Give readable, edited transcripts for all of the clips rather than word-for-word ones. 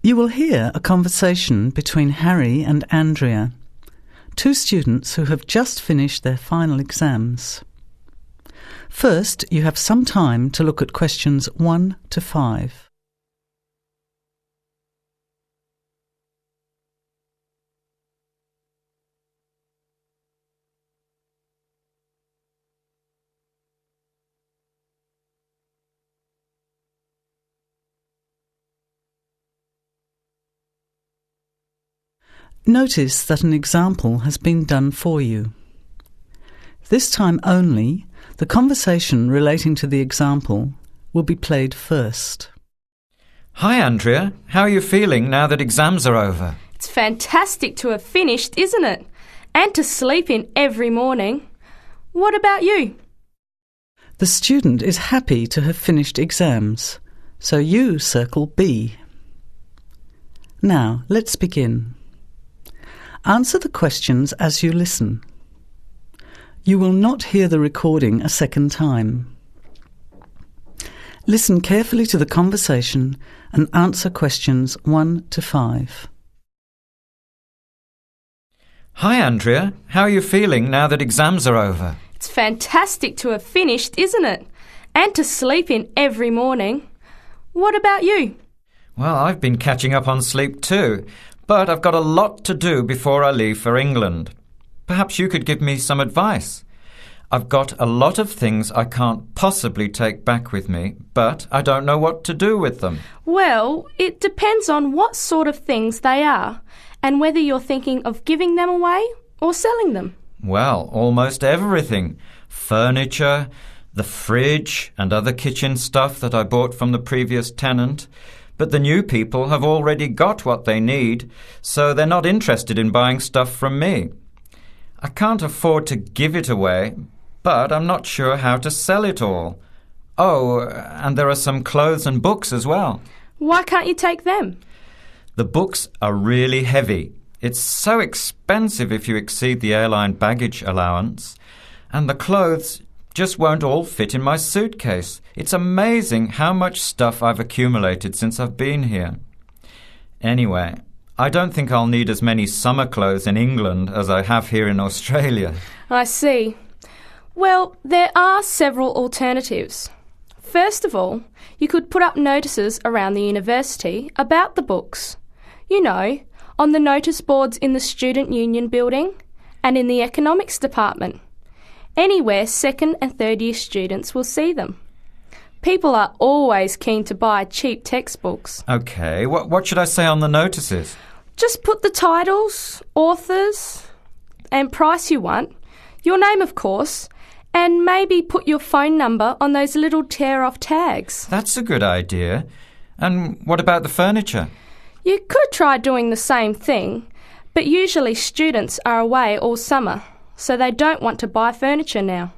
You will hear a conversation between Harry and Andrea, two students who have just finished their final exams. First, you have some time to look at questions 1 to 5. Notice that an example has been done for you. This time only, the conversation relating to the example will be played first. Hi, Andrea. How are you feeling now that exams are over? It's fantastic to have finished, isn't it? And to sleep in every morning. What about you? The student is happy to have finished exams, so you circle B. Now, let's begin. Answer the questions as you listen. You will not hear the recording a second time. Listen carefully to the conversation and answer questions 1 to 5. Hi, Andrea. How are you feeling now that exams are over? It's fantastic to have finished, isn't it? And to sleep in every morning. What about you? Well, I've been catching up on sleep too, but I've got a lot to do before I leave for England. Perhaps you could give me some advice. I've got a lot of things I can't possibly take back with me, but I don't know what to do with them. Well, it depends on what sort of things they are and whether you're thinking of giving them away or selling them. Well, almost everything. Furniture, the fridge and other kitchen stuff that I bought from the previous tenant. But the new people have already got what they need, so they're not interested in buying stuff from me. I can't afford to give it away, but I'm not sure how to sell it all. Oh, and there are some clothes and books as well. Why can't you take them? The books are really heavy. It's so expensive if you exceed the airline baggage allowance. And the clothes just won't all fit in my suitcase. It's amazing how much stuff I've accumulated since I've been here. Anyway, I don't think I'll need as many summer clothes in England as I have here in Australia. I see. Well, there are several alternatives. First of all, you could put up notices around the university about the books. You know, on the notice boards in the Student Union building and in the economics department. Anywhere second and third year students will see them. People are always keen to buy cheap textbooks. OK, what should I say on the notices? Just put the titles, authors and price you want, your name of course, and maybe put your phone number on those little tear-off tags. That's a good idea. And what about the furniture? You could try doing the same thing, but usually students are away all summer, so they don't want to buy furniture now.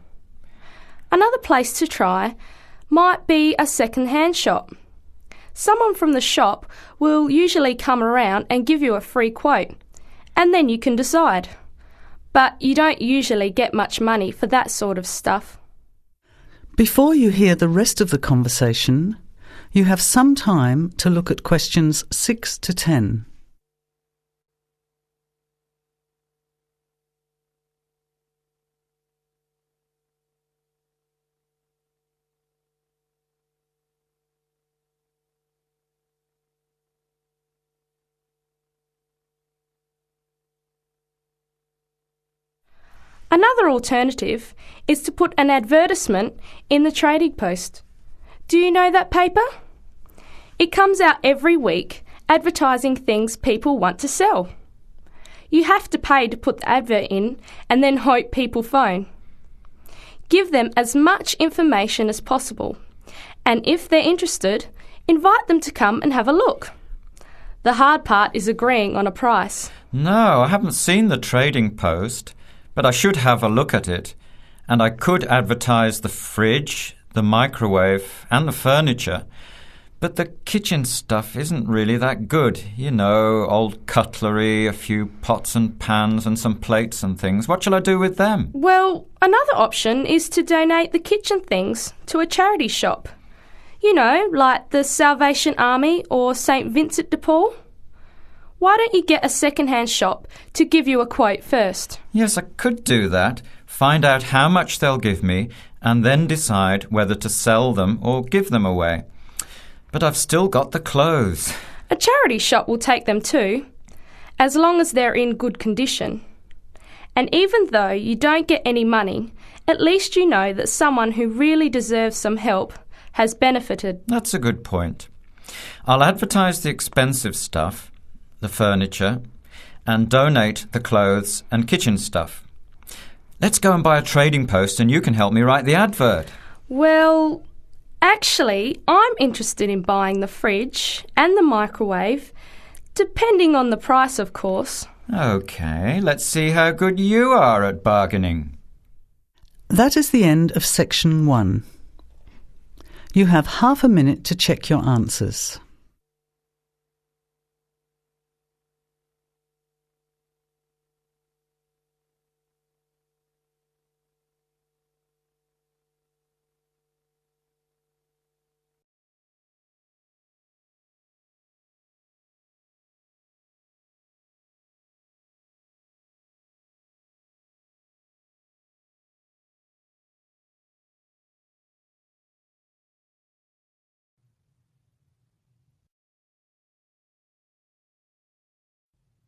Another place to try might be a second-hand shop. Someone from the shop will usually come around and give you a free quote, and then you can decide. But you don't usually get much money for that sort of stuff. Before you hear the rest of the conversation, you have some time to look at questions 6 to 10. Another alternative is to put an advertisement in the Trading Post. Do you know that paper? It comes out every week advertising things people want to sell. You have to pay to put the advert in and then hope people phone. Give them as much information as possible, and if they're interested, invite them to come and have a look. The hard part is agreeing on a price. No, I haven't seen the Trading Post. But I should have a look at it, and I could advertise the fridge, the microwave and the furniture. But the kitchen stuff isn't really that good. You know, old cutlery, a few pots and pans and some plates and things. What shall I do with them? Well, another option is to donate the kitchen things to a charity shop. You know, like the Salvation Army or St. Vincent de Paul? Why don't you get a second-hand shop to give you a quote first? Yes, I could do that. Find out how much they'll give me and then decide whether to sell them or give them away. But I've still got the clothes. A charity shop will take them too, as long as they're in good condition. And even though you don't get any money, at least you know that someone who really deserves some help has benefited. That's a good point. I'll advertise the expensive stuff, the furniture, and donate the clothes and kitchen stuff. Let's go and buy a trading post and you can help me write the advert. Well, actually, I'm interested in buying the fridge and the microwave, depending on the price, of course. OK, let's see how good you are at bargaining. That is the end of section 1. You have half a minute to check your answers.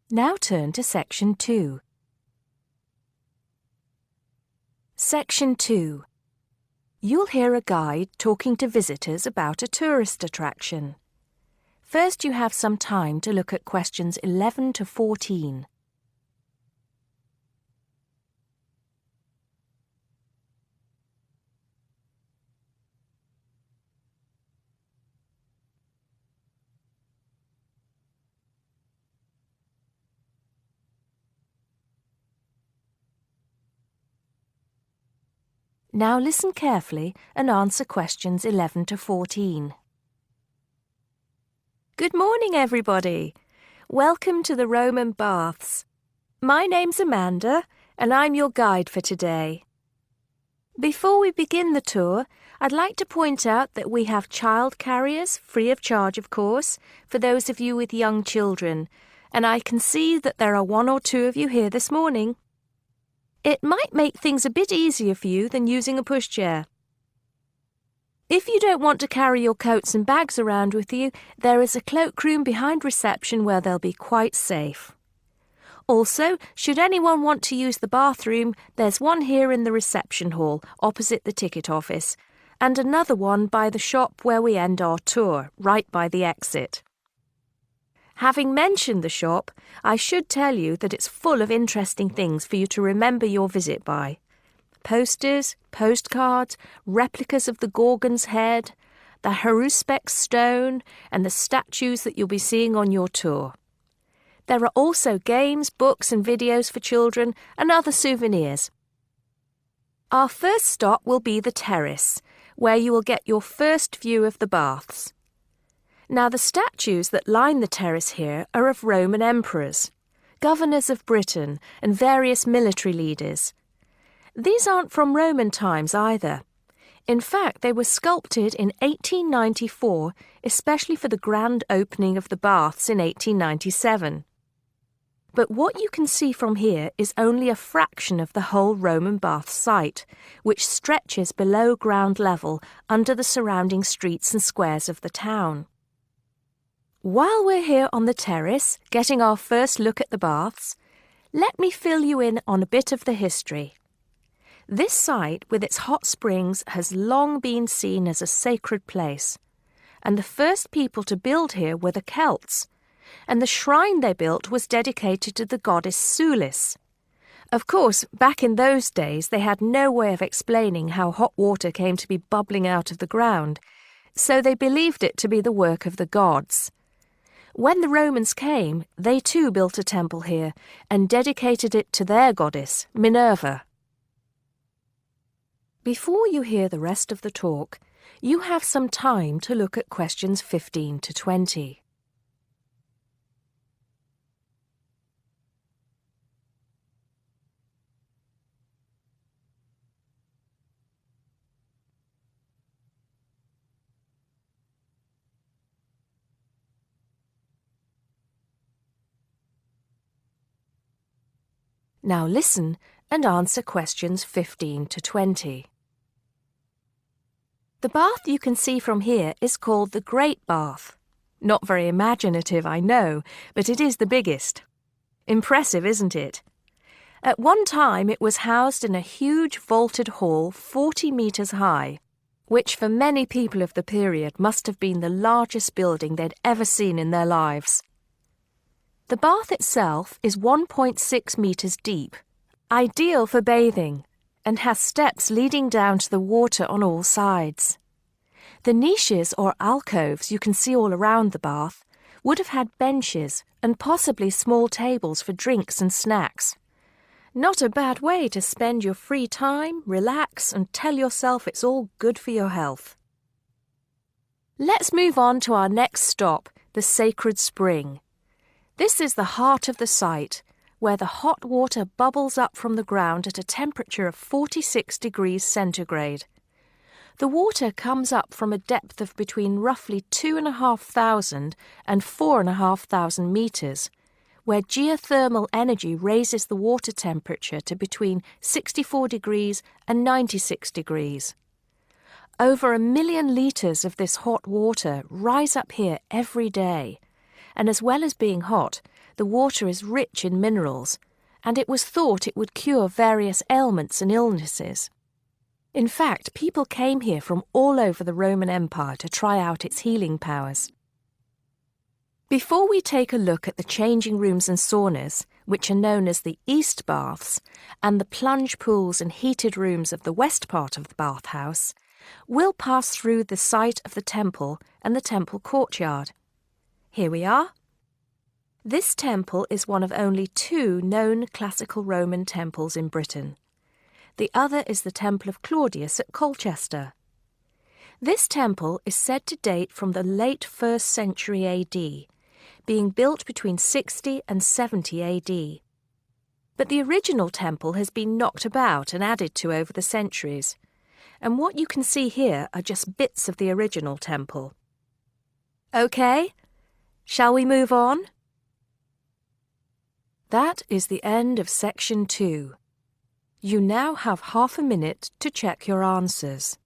Now turn to Section 2. Section 2. You'll hear a guide talking to visitors about a tourist attraction. First, you have some time to look at questions 11 to 14. Now listen carefully and answer questions 11 to 14. Good morning, everybody. Welcome to the Roman Baths. My name's Amanda, and I'm your guide for today. Before we begin the tour, I'd like to point out that we have child carriers, free of charge, of course, for those of you with young children, and I can see that there are 1 or 2 of you here this morning. It might make things a bit easier for you than using a pushchair. If you don't want to carry your coats and bags around with you, there is a cloakroom behind reception where they'll be quite safe. Also, should anyone want to use the bathroom, there's one here in the reception hall, opposite the ticket office, and another one by the shop where we end our tour, right by the exit. Having mentioned the shop, I should tell you that it's full of interesting things for you to remember your visit by. Posters, postcards, replicas of the Gorgon's head, the Haruspex stone, and the statues that you'll be seeing on your tour. There are also games, books and videos for children and other souvenirs. Our first stop will be the terrace, where you will get your first view of the baths. Now, the statues that line the terrace here are of Roman emperors, governors of Britain, and various military leaders. These aren't from Roman times either. In fact, they were sculpted in 1894, especially for the grand opening of the baths in 1897. But what you can see from here is only a fraction of the whole Roman bath site, which stretches below ground level under the surrounding streets and squares of the town. While we're here on the terrace, getting our first look at the baths, let me fill you in on a bit of the history. This site, with its hot springs, has long been seen as a sacred place, and the first people to build here were the Celts, and the shrine they built was dedicated to the goddess Sulis. Of course, back in those days, they had no way of explaining how hot water came to be bubbling out of the ground, so they believed it to be the work of the gods. When the Romans came, they too built a temple here and dedicated it to their goddess, Minerva. Before you hear the rest of the talk, you have some time to look at questions 15 to 20. Now listen and answer questions 15 to 20. The bath you can see from here is called the Great Bath. Not very imaginative, I know, but it is the biggest. Impressive, isn't it? At one time it was housed in a huge vaulted hall 40 metres high, which for many people of the period must have been the largest building they'd ever seen in their lives. The bath itself is 1.6 metres deep, ideal for bathing, and has steps leading down to the water on all sides. The niches or alcoves you can see all around the bath would have had benches and possibly small tables for drinks and snacks. Not a bad way to spend your free time, relax, and tell yourself it's all good for your health. Let's move on to our next stop, the Sacred Spring. This is the heart of the site, where the hot water bubbles up from the ground at a temperature of 46 degrees centigrade. The water comes up from a depth of between roughly 2,500 and 4,500 metres, where geothermal energy raises the water temperature to between 64 degrees and 96 degrees. Over 1 million litres of this hot water rise up here every day, and as well as being hot, the water is rich in minerals, and it was thought it would cure various ailments and illnesses. In fact, people came here from all over the Roman Empire to try out its healing powers. Before we take a look at the changing rooms and saunas, which are known as the East Baths, and the plunge pools and heated rooms of the west part of the bathhouse, we'll pass through the site of the temple and the temple courtyard. Here we are. This temple is one of only 2 known classical Roman temples in Britain. The other is the Temple of Claudius at Colchester. This temple is said to date from the late 1st century AD, being built between 60 and 70 AD. But the original temple has been knocked about and added to over the centuries, and what you can see here are just bits of the original temple. OK, shall we move on? That is the end of section 2. You now have half a minute to check your answers.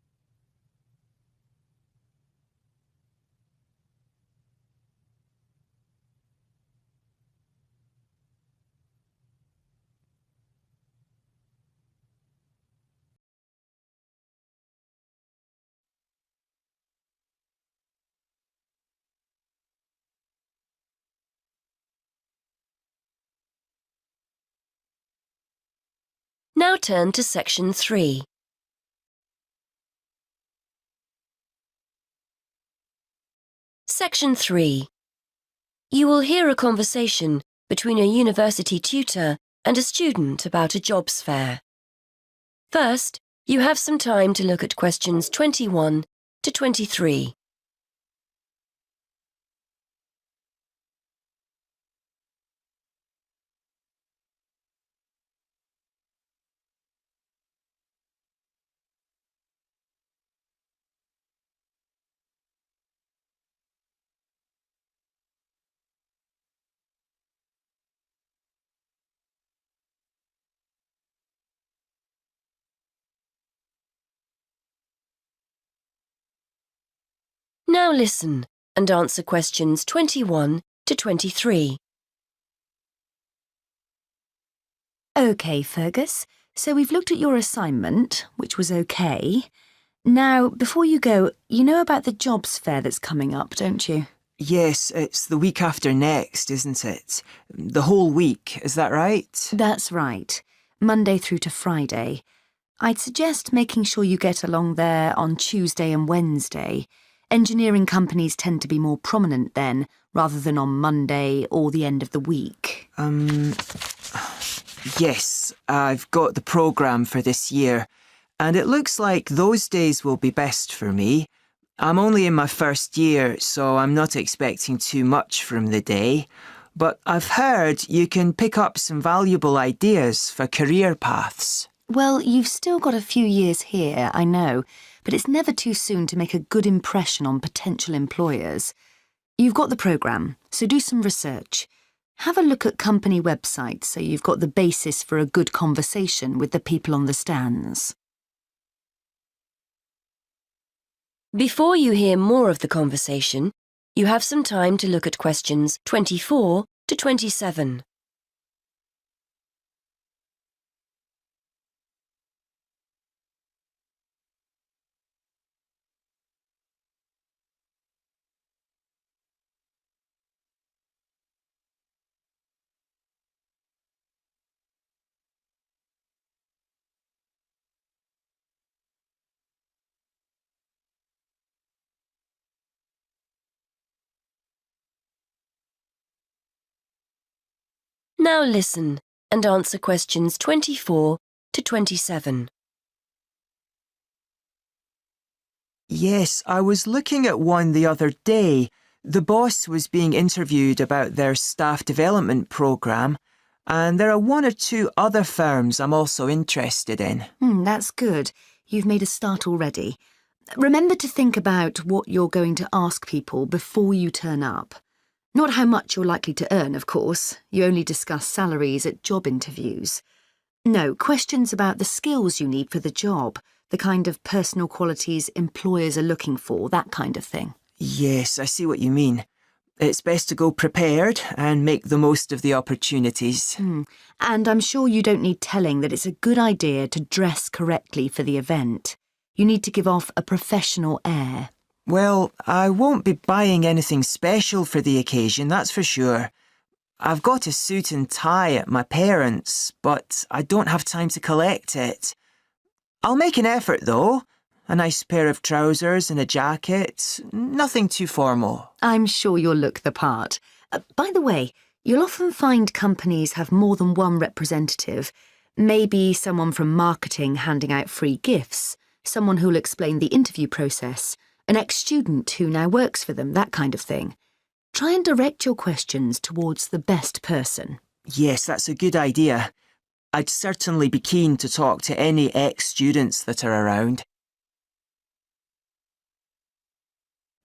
Now turn to section 3. Section 3. You will hear a conversation between a university tutor and a student about a jobs fair. First, you have some time to look at questions 21 to 23. Now listen and answer questions 21 to 23. OK, Fergus, so we've looked at your assignment, which was OK. Now, before you go, you know about the jobs fair that's coming up, don't you? Yes, it's the week after next, isn't it? The whole week, is that right? That's right. Monday through to Friday. I'd suggest making sure you get along there on Tuesday and Wednesday. Engineering companies tend to be more prominent then, rather than on Monday or the end of the week. Yes, I've got the programme for this year, and it looks like those days will be best for me. I'm only in my first year, so I'm not expecting too much from the day. But I've heard you can pick up some valuable ideas for career paths. Well, you've still got a few years here, I know, but it's never too soon to make a good impression on potential employers. You've got the programme, so do some research. Have a look at company websites so you've got the basis for a good conversation with the people on the stands. Before you hear more of the conversation, you have some time to look at questions 24 to 27. Now listen and answer questions 24 to 27. Yes, I was looking at one the other day. The boss was being interviewed about their staff development programme, and there are one or two other firms I'm also interested in. That's good. You've made a start already. Remember to think about what you're going to ask people before you turn up. Not how much you're likely to earn, of course. You only discuss salaries at job interviews. No, questions about the skills you need for the job, the kind of personal qualities employers are looking for, that kind of thing. Yes, I see what you mean. It's best to go prepared and make the most of the opportunities. And I'm sure you don't need telling that it's a good idea to dress correctly for the event. You need to give off a professional air. Well, I won't be buying anything special for the occasion, that's for sure. I've got a suit and tie at my parents', but I don't have time to collect it. I'll make an effort, though. A nice pair of trousers and a jacket. Nothing too formal. I'm sure you'll look the part. By the way, you'll often find companies have more than one representative. Maybe someone from marketing handing out free gifts, someone who'll explain the interview process, an ex-student who now works for them, that kind of thing. Try and direct your questions towards the best person. Yes, that's a good idea. I'd certainly be keen to talk to any ex-students that are around.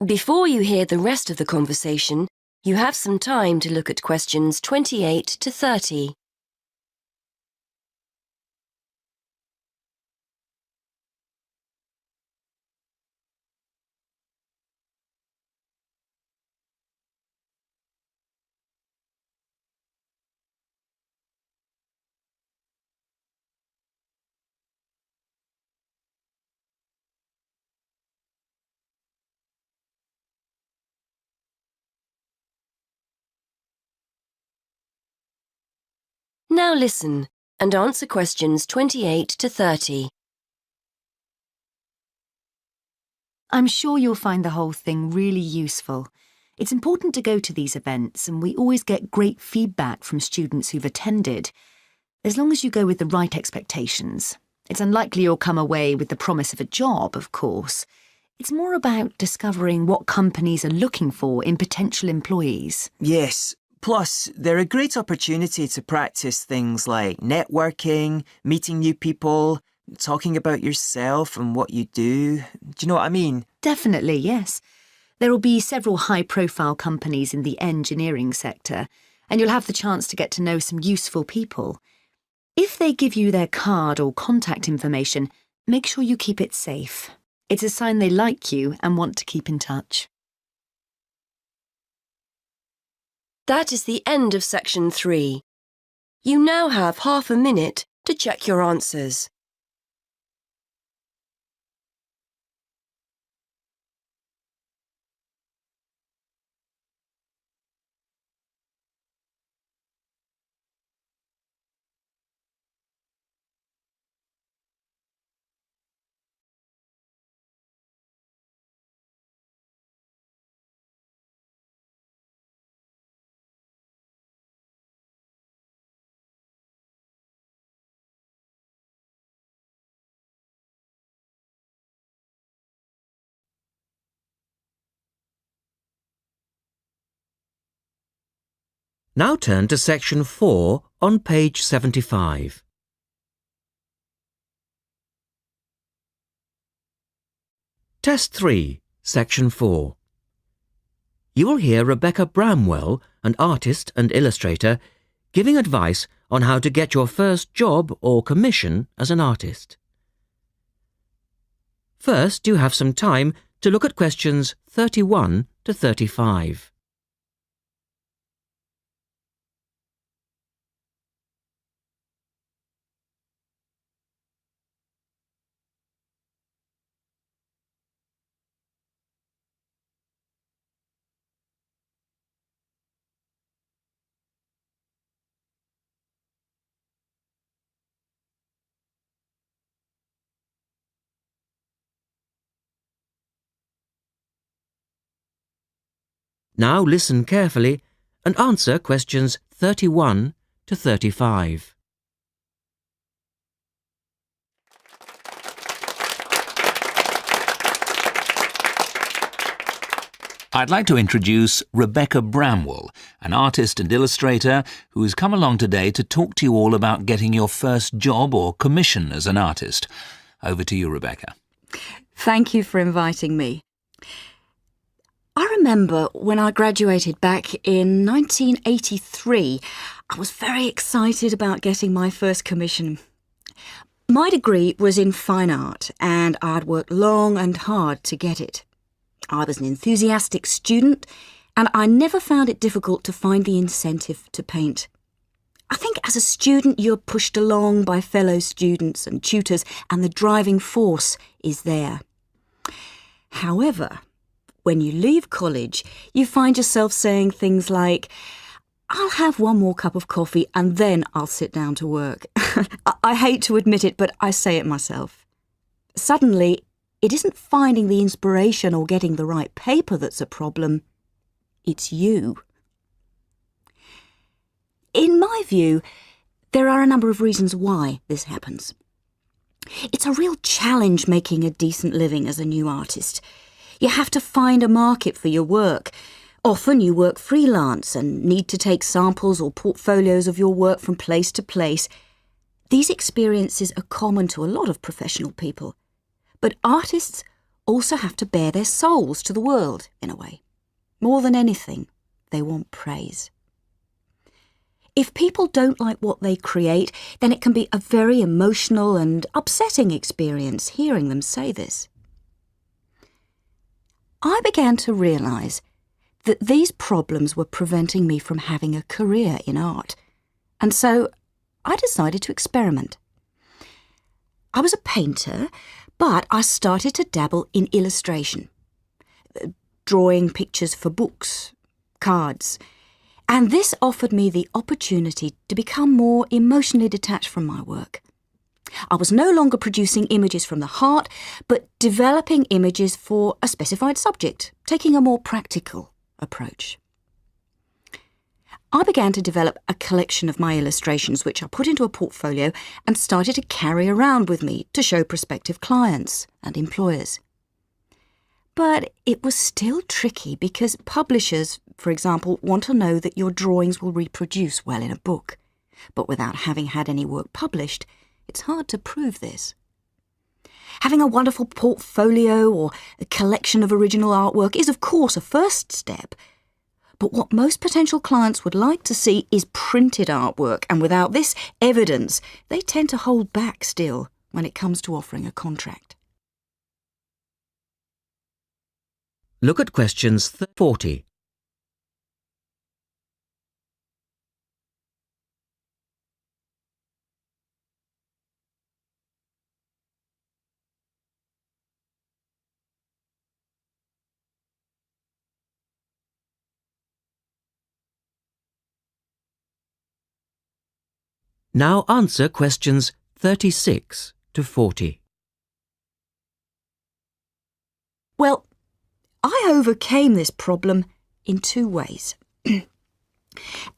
Before you hear the rest of the conversation, you have some time to look at questions 28 to 30. Now listen and answer questions 28 to 30. I'm sure you'll find the whole thing really useful. It's important to go to these events, and we always get great feedback from students who've attended. As long as you go with the right expectations. It's unlikely you'll come away with the promise of a job, of course. It's more about discovering what companies are looking for in potential employees. Yes. Plus, they're a great opportunity to practice things like networking, meeting new people, talking about yourself and what you do. Do you know what I mean? Definitely, yes. There will be several high-profile companies in the engineering sector, and you'll have the chance to get to know some useful people. If they give you their card or contact information, make sure you keep it safe. It's a sign they like you and want to keep in touch. That is the end of section 3. You now have half a minute to check your answers. Now turn to section 4 on page 75. Test 3, section 4. you will hear Rebecca Bramwell, an artist and illustrator, giving advice on how to get your first job or commission as an artist. First, you have some time to look at questions 31 to 35. Now listen carefully and answer questions 31 to 35. I'd like to introduce Rebecca Bramwell, an artist and illustrator who has come along today to talk to you all about getting your first job or commission as an artist. Over to you, Rebecca. Thank you for inviting me. I remember when I graduated back in 1983, I was very excited about getting my first commission. My degree was in fine art and I'd worked long and hard to get it. I was an enthusiastic student and I never found it difficult to find the incentive to paint. I think as a student you're pushed along by fellow students and tutors and the driving force is there. However, when you leave college, you find yourself saying things like, I'll have one more cup of coffee and then I'll sit down to work. I hate to admit it, but I say it myself. Suddenly, it isn't finding the inspiration or getting the right paper that's a problem. It's you. In my view, there are a number of reasons why this happens. It's a real challenge making a decent living as a new artist. You have to find a market for your work. Often you work freelance and need to take samples or portfolios of your work from place to place. These experiences are common to a lot of professional people. But artists also have to bare their souls to the world, in a way. More than anything, they want praise. If people don't like what they create, then it can be a very emotional and upsetting experience hearing them say this. I began to realise that these problems were preventing me from having a career in art, and so I decided to experiment. I was a painter, but I started to dabble in illustration, drawing pictures for books, cards, and this offered me the opportunity to become more emotionally detached from my work. I was no longer producing images from the heart, but developing images for a specified subject, taking a more practical approach. I began to develop a collection of my illustrations, which I put into a portfolio and started to carry around with me to show prospective clients and employers. But it was still tricky because publishers, for example, want to know that your drawings will reproduce well in a book. But without having had any work published, it's hard to prove this. Having a wonderful portfolio or a collection of original artwork is, of course, a first step. But what most potential clients would like to see is printed artwork, and without this evidence, they tend to hold back still when it comes to offering a contract. Look at questions 40. Now answer questions 36 to 40. Well, I overcame this problem in two ways.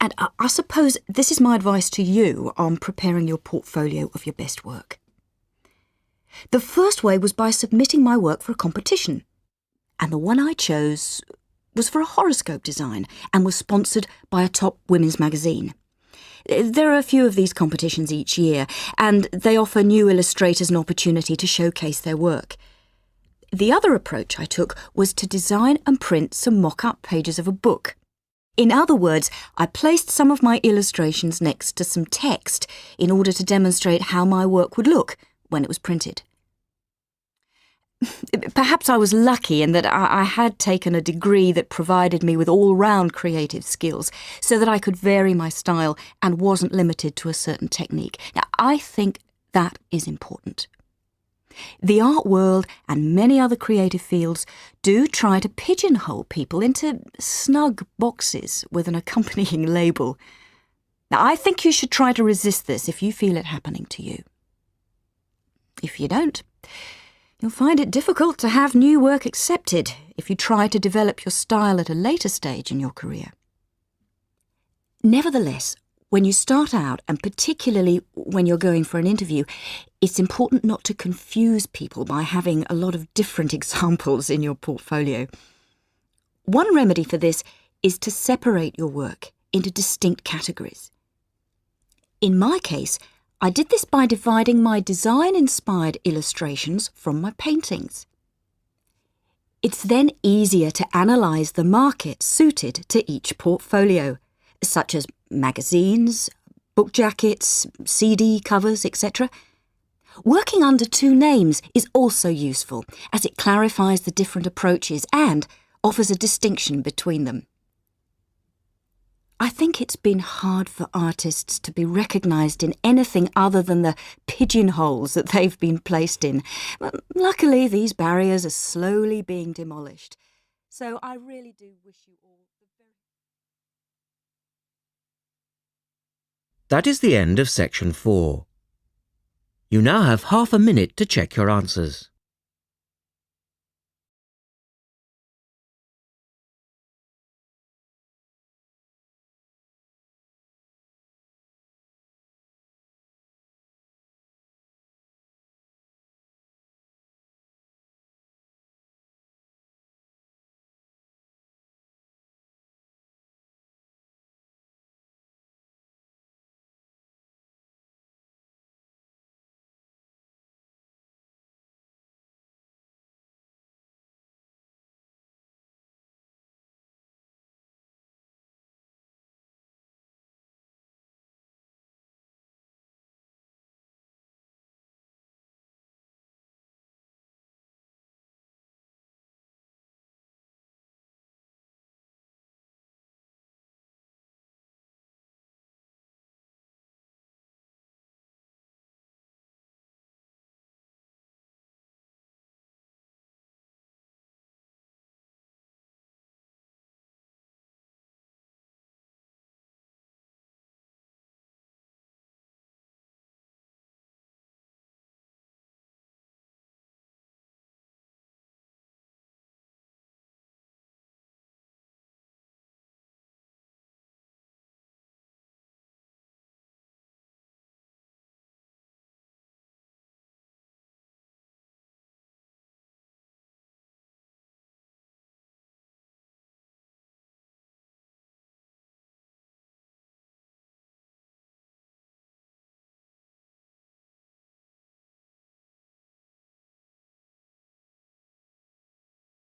And I suppose this is my advice to you on preparing your portfolio of your best work. The first way was by submitting my work for a competition. And the one I chose was for a horoscope design and was sponsored by a top women's magazine. There are a few of these competitions each year, and they offer new illustrators an opportunity to showcase their work. The other approach I took was to design and print some mock-up pages of a book. In other words, I placed some of my illustrations next to some text in order to demonstrate how my work would look when it was printed. Perhaps I was lucky in that I had taken a degree that provided me with all-round creative skills so that I could vary my style and wasn't limited to a certain technique. Now, I think that is important. The art world and many other creative fields do try to pigeonhole people into snug boxes with an accompanying label. Now, I think you should try to resist this if you feel it happening to you. If you don't, you'll find it difficult to have new work accepted if you try to develop your style at a later stage in your career. Nevertheless, when you start out, and particularly when you're going for an interview, it's important not to confuse people by having a lot of different examples in your portfolio. One remedy for this is to separate your work into distinct categories. In my case, I did this by dividing my design-inspired illustrations from my paintings. It's then easier to analyse the market suited to each portfolio, such as magazines, book jackets, CD covers, etc. Working under two names is also useful, as it clarifies the different approaches and offers a distinction between them. I think it's been hard for artists to be recognised in anything other than the pigeonholes that they've been placed in. But luckily, these barriers are slowly being demolished. So I really do wish you all the very... That is the end of section 4. You now have half a minute to check your answers.